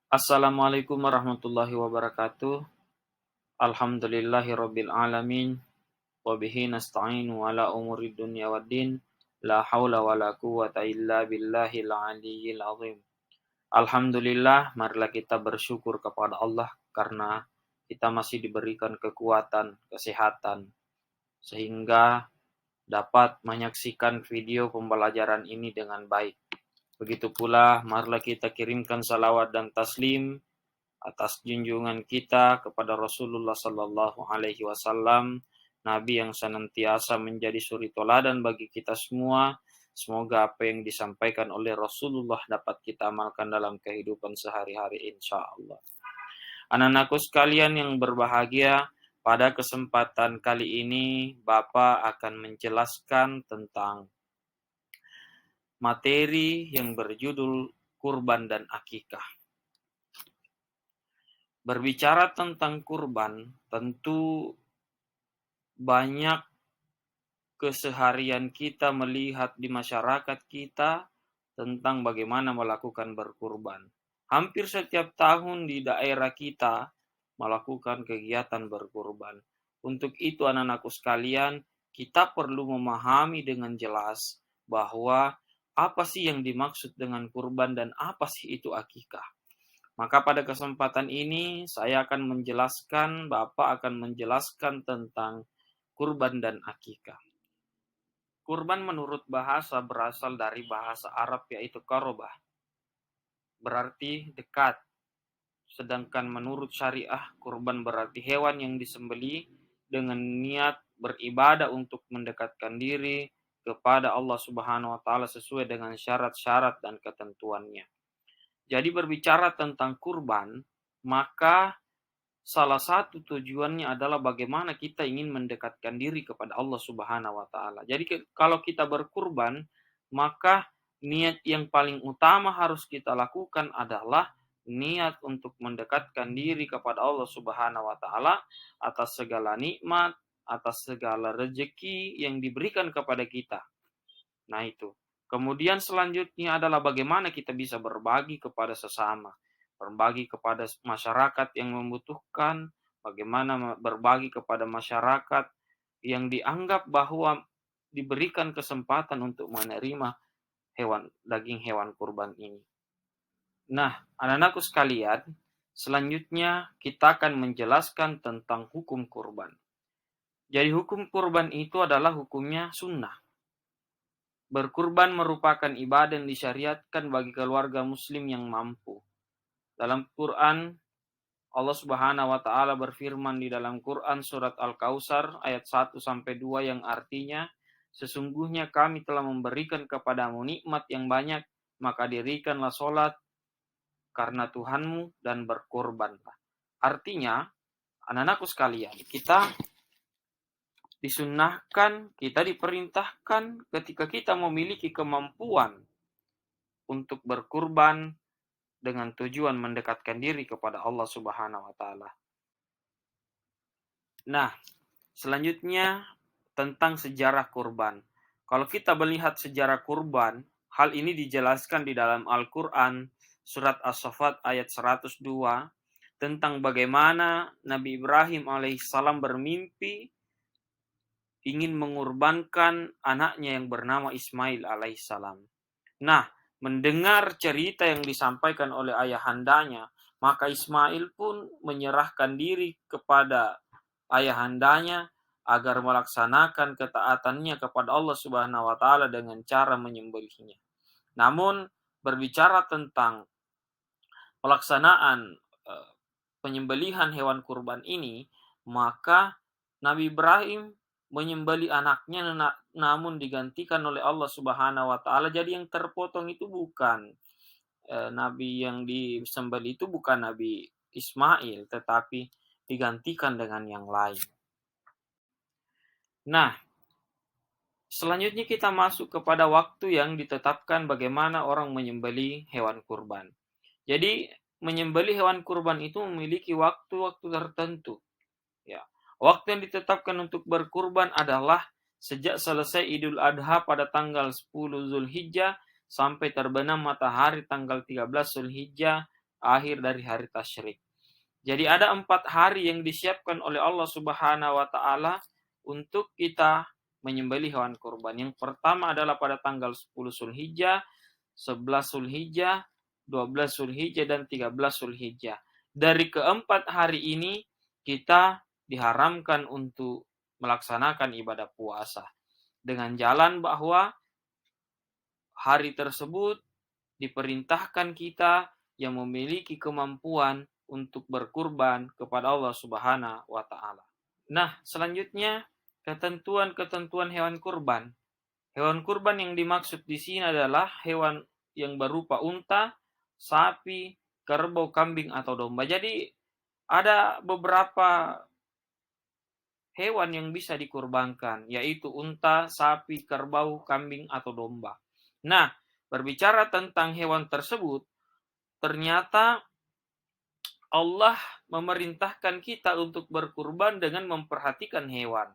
Assalamualaikum warahmatullahi wabarakatuh. Alhamdulillahirabbil alamin. Wa bihi nasta'inu ala umuri dunya waddin. La haula wala quwwata illa billahil aliyyil azim. Alhamdulillah, marilah kita bersyukur kepada Allah karena kita masih diberikan kekuatan, kesehatan, sehingga dapat menyaksikan video pembelajaran ini dengan baik. Begitu pula, marilah kita kirimkan salawat dan taslim atas junjungan kita kepada Rasulullah Sallallahu Alaihi Wasallam, Nabi yang senantiasa menjadi suri toladan bagi kita semua. Semoga apa yang disampaikan oleh Rasulullah dapat kita amalkan dalam kehidupan sehari-hari, insya Allah. Anak-anakku sekalian yang berbahagia, pada kesempatan kali ini Bapak akan menjelaskan tentang materi yang berjudul kurban dan akikah. Berbicara tentang kurban, tentu banyak keseharian kita melihat di masyarakat kita tentang bagaimana melakukan berkurban. Hampir setiap tahun di daerah kita melakukan kegiatan berkurban. Untuk itu anak-anakku sekalian, kita perlu memahami dengan jelas bahwa apa sih yang dimaksud dengan kurban dan apa sih itu akikah. Maka pada kesempatan ini saya akan menjelaskan, Bapak akan menjelaskan tentang kurban dan akikah. Kurban menurut bahasa berasal dari bahasa Arab yaitu qarabah, berarti dekat. Sedangkan menurut syariah, kurban berarti hewan yang disembelih dengan niat beribadah untuk mendekatkan diri kepada Allah Subhanahu wa taala sesuai dengan syarat-syarat dan ketentuannya. Jadi berbicara tentang kurban, maka salah satu tujuannya adalah bagaimana kita ingin mendekatkan diri kepada Allah Subhanahu wa taala. Jadi kalau kita berkurban, maka niat yang paling utama harus kita lakukan adalah niat untuk mendekatkan diri kepada Allah Subhanahu wa taala atas segala nikmat, atas segala rezeki yang diberikan kepada kita. Nah itu. Kemudian selanjutnya adalah bagaimana kita bisa berbagi kepada sesama, berbagi kepada masyarakat yang membutuhkan, bagaimana berbagi kepada masyarakat yang dianggap bahwa diberikan kesempatan untuk menerima daging hewan kurban ini. Nah, anak-anakku sekalian, selanjutnya kita akan menjelaskan tentang hukum kurban. Jadi hukum kurban itu adalah hukumnya sunnah. Berkurban merupakan ibadah yang disyariatkan bagi keluarga muslim yang mampu. Dalam Quran, Allah Subhanahu wa taala berfirman di dalam Quran surat Al-Kautsar ayat 1 sampai 2 yang artinya, sesungguhnya kami telah memberikan kepadamu nikmat yang banyak, maka dirikanlah salat karena Tuhanmu dan berkurbanlah. Artinya, anak-anakku sekalian, kita disunnahkan, kita diperintahkan ketika kita memiliki kemampuan untuk berkurban dengan tujuan mendekatkan diri kepada Allah Subhanahu wa taala. Nah, selanjutnya tentang sejarah kurban. Kalau kita melihat sejarah kurban, hal ini dijelaskan di dalam Al-Qur'an surat As-Saffat ayat 102 tentang bagaimana Nabi Ibrahim alaihissalam bermimpi ingin mengorbankan anaknya yang bernama Ismail alaihissalam. Nah, mendengar cerita yang disampaikan oleh ayahandanya, maka Ismail pun menyerahkan diri kepada ayahandanya agar melaksanakan ketaatannya kepada Allah Subhanahu wa taala dengan cara menyembelihnya. Namun berbicara tentang pelaksanaan penyembelihan hewan kurban ini, maka Nabi Ibrahim menyembelih anaknya namun digantikan oleh Allah Subhanahu wa taala. Jadi yang terpotong itu bukan nabi yang disembelih itu bukan Nabi Ismail, tetapi digantikan dengan yang lain. Nah, selanjutnya kita masuk kepada waktu yang ditetapkan bagaimana orang menyembelih hewan kurban. Jadi menyembelih hewan kurban itu memiliki waktu-waktu tertentu. Ya. Waktu yang ditetapkan untuk berkurban adalah sejak selesai Idul Adha pada tanggal 10 Zulhijjah sampai terbenam matahari tanggal 13 Zulhijjah akhir dari hari tasyrik. Jadi ada 4 hari yang disiapkan oleh Allah Subhanahu wa taala untuk kita menyembelih hewan kurban. Yang pertama adalah pada tanggal 10 Zulhijjah, 11 Zulhijjah, 12 Zulhijjah, dan 13 Zulhijjah. Dari keempat hari ini kita diharamkan untuk melaksanakan ibadah puasa. Dengan jalan bahwa hari tersebut diperintahkan kita yang memiliki kemampuan untuk berkurban kepada Allah Subhanahu wa taala. Nah, selanjutnya ketentuan-ketentuan hewan kurban. Hewan kurban yang dimaksud di sini adalah hewan yang berupa unta, sapi, kerbau, kambing, atau domba. Jadi ada beberapa hewan yang bisa dikurbankan, yaitu unta, sapi, kerbau, kambing, atau domba. Nah, berbicara tentang hewan tersebut, ternyata Allah memerintahkan kita untuk berkurban dengan memperhatikan hewan.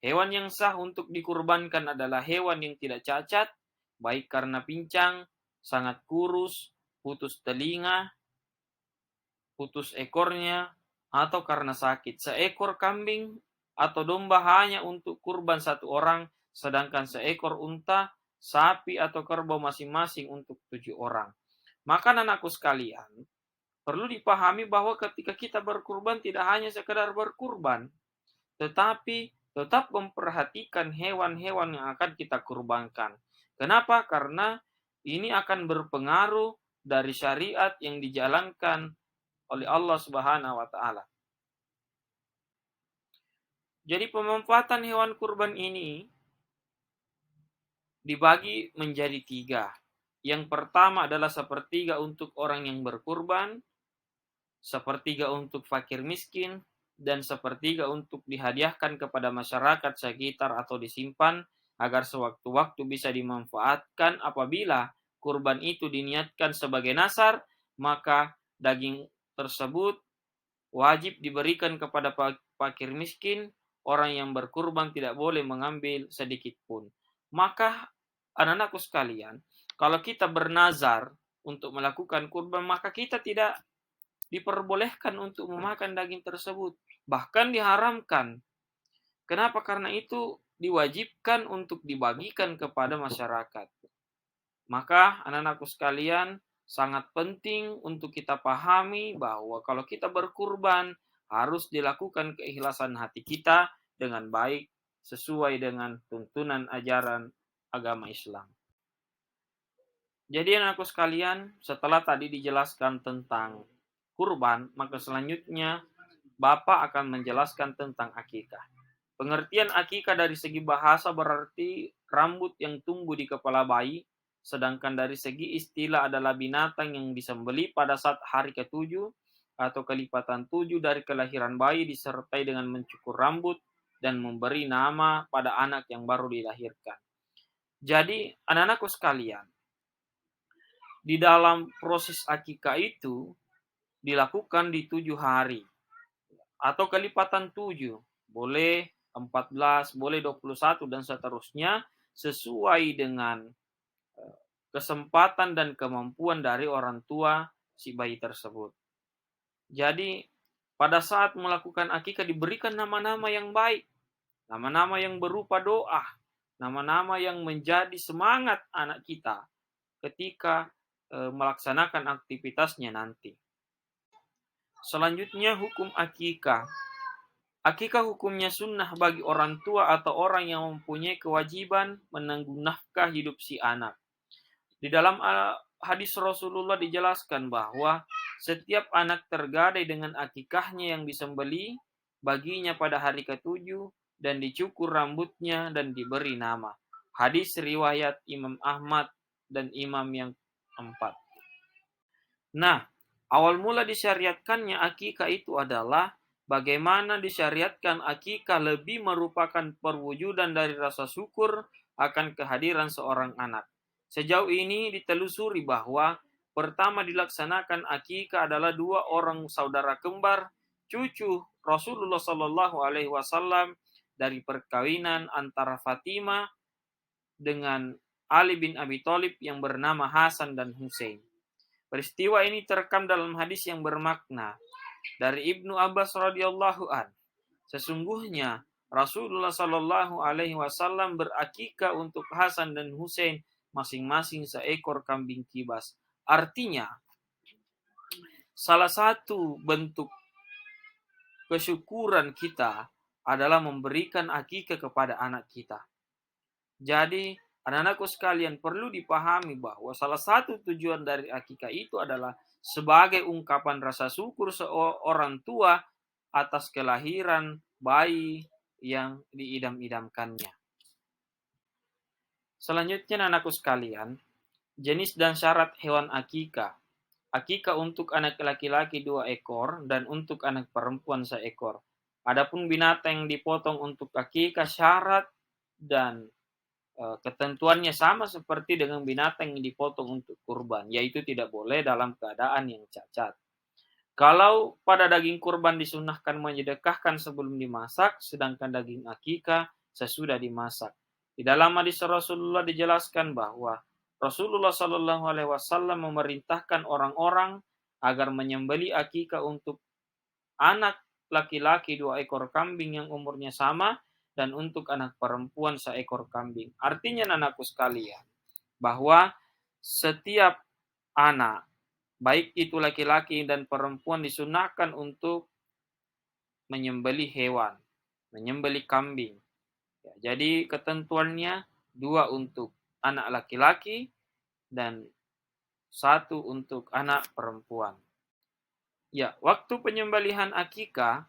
Hewan yang sah untuk dikurbankan adalah hewan yang tidak cacat, baik karena pincang, sangat kurus, putus telinga, putus ekornya, atau karena sakit. Seekor kambing atau domba hanya untuk kurban 1 orang, sedangkan seekor unta, sapi, atau kerbau masing-masing untuk 7 orang. Maka anakku sekalian, perlu dipahami bahwa ketika kita berkurban tidak hanya sekedar berkurban, tetapi tetap memperhatikan hewan-hewan yang akan kita kurbankan. Kenapa? Karena ini akan berpengaruh dari syariat yang dijalankan oleh Allah Subhanahu wa taala. Jadi pemanfaatan hewan kurban ini dibagi menjadi 3. Yang pertama adalah sepertiga untuk orang yang berkurban, sepertiga untuk fakir miskin, dan sepertiga untuk dihadiahkan kepada masyarakat sekitar atau disimpan agar sewaktu-waktu bisa dimanfaatkan. Apabila kurban itu diniatkan sebagai nasar, maka daging tersebut wajib diberikan kepada fakir miskin. Orang yang berkurban tidak boleh mengambil sedikit pun. Maka anak-anakku sekalian, kalau kita bernazar untuk melakukan kurban, maka kita tidak diperbolehkan untuk memakan daging tersebut. Bahkan diharamkan. Kenapa? Karena itu diwajibkan untuk dibagikan kepada masyarakat. Maka anak-anakku sekalian, sangat penting untuk kita pahami bahwa kalau kita berkurban, harus dilakukan keikhlasan hati kita dengan baik sesuai dengan tuntunan ajaran agama Islam. Jadi anak-anakku sekalian, setelah tadi dijelaskan tentang kurban, maka selanjutnya Bapak akan menjelaskan tentang akikah. Pengertian akikah dari segi bahasa berarti rambut yang tumbuh di kepala bayi, sedangkan dari segi istilah adalah binatang yang disembelih pada saat hari ke-7 atau kelipatan 7 dari kelahiran bayi disertai dengan mencukur rambut dan memberi nama pada anak yang baru dilahirkan. Jadi anak-anakku sekalian, di dalam proses akikah itu dilakukan di 7 hari atau kelipatan 7, boleh 14, boleh 21 dan seterusnya sesuai dengan kesempatan dan kemampuan dari orang tua si bayi tersebut. Jadi pada saat melakukan akikah diberikan nama-nama yang baik, nama-nama yang berupa doa, nama-nama yang menjadi semangat anak kita ketika melaksanakan aktivitasnya nanti. Selanjutnya hukum akikah. Akikah hukumnya sunnah bagi orang tua atau orang yang mempunyai kewajiban menanggung nafkah hidup si anak. Di dalam hadis Rasulullah dijelaskan bahwa setiap anak tergadai dengan akikahnya yang disembelih baginya pada hari ke-7 dan dicukur rambutnya dan diberi nama. Hadis riwayat Imam Ahmad dan imam yang 4. Nah, awal mula disyariatkannya akikah itu adalah bagaimana disyariatkan akikah lebih merupakan perwujudan dari rasa syukur akan kehadiran seorang anak. Sejauh ini ditelusuri bahwa pertama dilaksanakan akikah adalah 2 orang saudara kembar, cucu Rasulullah Shallallahu Alaihi Wasallam dari perkawinan antara Fatimah dengan Ali bin Abi Thalib yang bernama Hasan dan Hussein. Peristiwa ini terekam dalam hadis yang bermakna dari Ibnu Abbas radhiyallahu an. Sesungguhnya Rasulullah Shallallahu alaihi wasallam berakikah untuk Hasan dan Husain masing-masing seekor kambing kibas. Artinya, salah satu bentuk kesyukuran kita adalah memberikan akikah kepada anak kita. Jadi, anak-anakku sekalian, perlu dipahami bahwa salah satu tujuan dari akikah itu adalah sebagai ungkapan rasa syukur seorang tua atas kelahiran bayi yang diidam-idamkannya. Selanjutnya, anak-anakku sekalian, jenis dan syarat hewan akikah. Akikah untuk anak laki-laki 2 ekor dan untuk anak perempuan 1 ekor. Adapun binatang yang dipotong untuk akikah, syarat dan ketentuannya sama seperti dengan binatang yang dipotong untuk kurban, yaitu tidak boleh dalam keadaan yang cacat. Kalau pada daging kurban disunahkan menyedekahkan sebelum dimasak, sedangkan daging akikah sesudah dimasak. Di dalam hadis Rasulullah dijelaskan bahwa Rasulullah Shallallahu alaihi wasallam memerintahkan orang-orang agar menyembelih akikah untuk anak laki-laki 2 ekor kambing yang umurnya sama dan untuk anak perempuan 1 ekor kambing. Artinya anakku sekalian, bahwa setiap anak, baik itu laki-laki dan perempuan, disunahkan untuk menyembelih hewan, menyembelih kambing. Ya, jadi ketentuannya 2 untuk anak laki-laki dan 1 untuk anak perempuan. Ya, waktu penyembelihan akikah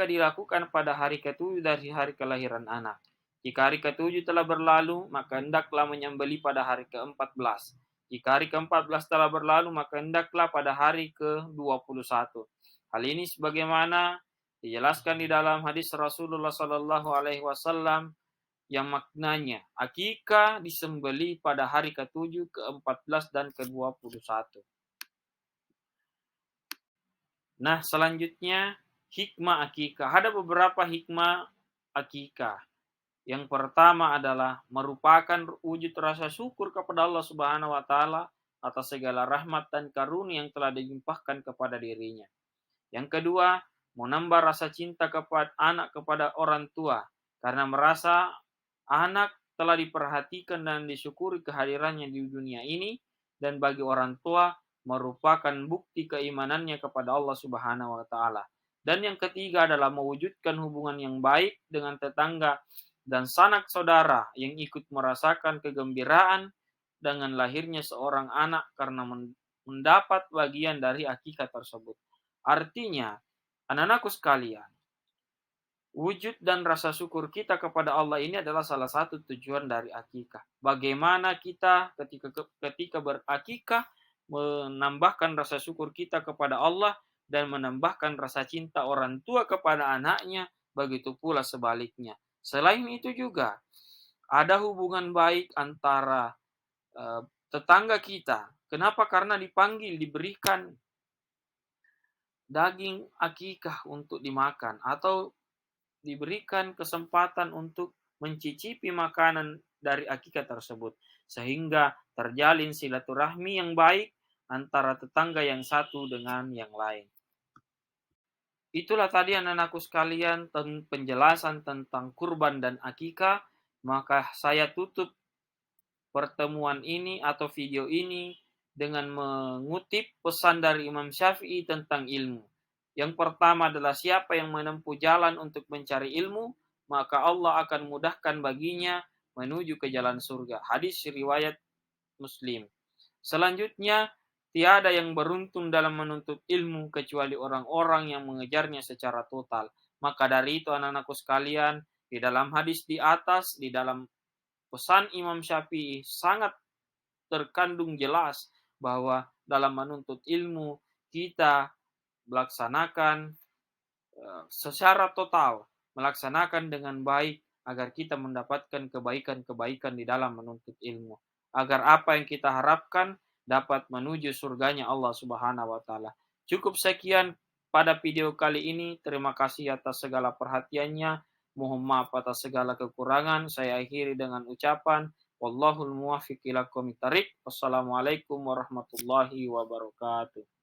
dilakukan pada hari ke-7 dari hari kelahiran anak. Jika hari ke-7 telah berlalu, maka hendaklah menyembelih pada hari ke-14. Jika hari ke-14 telah berlalu, maka hendaklah pada hari ke-21. Hal ini sebagaimana dijelaskan di dalam hadis Rasulullah Shallallahu alaihi wasallam yang maknanya akikah disembelih pada hari ke-7, ke-14 dan ke-21. Nah, selanjutnya hikmah akikah. Ada beberapa hikmah akikah. Yang pertama adalah merupakan wujud rasa syukur kepada Allah Subhanahu wa taala atas segala rahmat dan karunia yang telah dilimpahkan kepada dirinya. Yang kedua, menambah rasa cinta kepada orang tua karena merasa anak telah diperhatikan dan disyukuri kehadirannya di dunia ini, dan bagi orang tua merupakan bukti keimanannya kepada Allah Subhanahu wa taala. Dan yang ketiga adalah mewujudkan hubungan yang baik dengan tetangga dan sanak saudara yang ikut merasakan kegembiraan dengan lahirnya seorang anak karena mendapat bagian dari akikah tersebut. Artinya, anak-anakku sekalian, wujud dan rasa syukur kita kepada Allah ini adalah salah satu tujuan dari akikah. Bagaimana kita ketika berakikah menambahkan rasa syukur kita kepada Allah dan menambahkan rasa cinta orang tua kepada anaknya, begitu pula sebaliknya. Selain itu juga ada hubungan baik antara tetangga kita. Kenapa? Karena diberikan daging akikah untuk dimakan atau diberikan kesempatan untuk mencicipi makanan dari akikah tersebut, sehingga terjalin silaturahmi yang baik antara tetangga yang satu dengan yang lain. Itulah tadi anak-anakku sekalian penjelasan tentang kurban dan akikah. Maka saya tutup pertemuan ini atau video ini dengan mengutip pesan dari Imam Syafi'i tentang ilmu. Yang pertama adalah siapa yang menempuh jalan untuk mencari ilmu, maka Allah akan mudahkan baginya menuju ke jalan surga. Hadis riwayat Muslim. Selanjutnya, tiada yang beruntung dalam menuntut ilmu kecuali orang-orang yang mengejarnya secara total. Maka dari itu anak-anakku sekalian, di dalam hadis di atas, di dalam pesan Imam Syafi'i sangat terkandung jelas bahwa dalam menuntut ilmu kita melaksanakan secara total, melaksanakan dengan baik agar kita mendapatkan kebaikan-kebaikan di dalam menuntut ilmu. Agar apa yang kita harapkan dapat menuju surganya Allah Subhanahu wa taala. Cukup sekian pada video kali ini. Terima kasih atas segala perhatiannya. Mohon maaf atas segala kekurangan. Saya akhiri dengan ucapan Wallahul muwaffiq ila aqwamit thariq. Wassalamualaikum warahmatullahi wabarakatuh.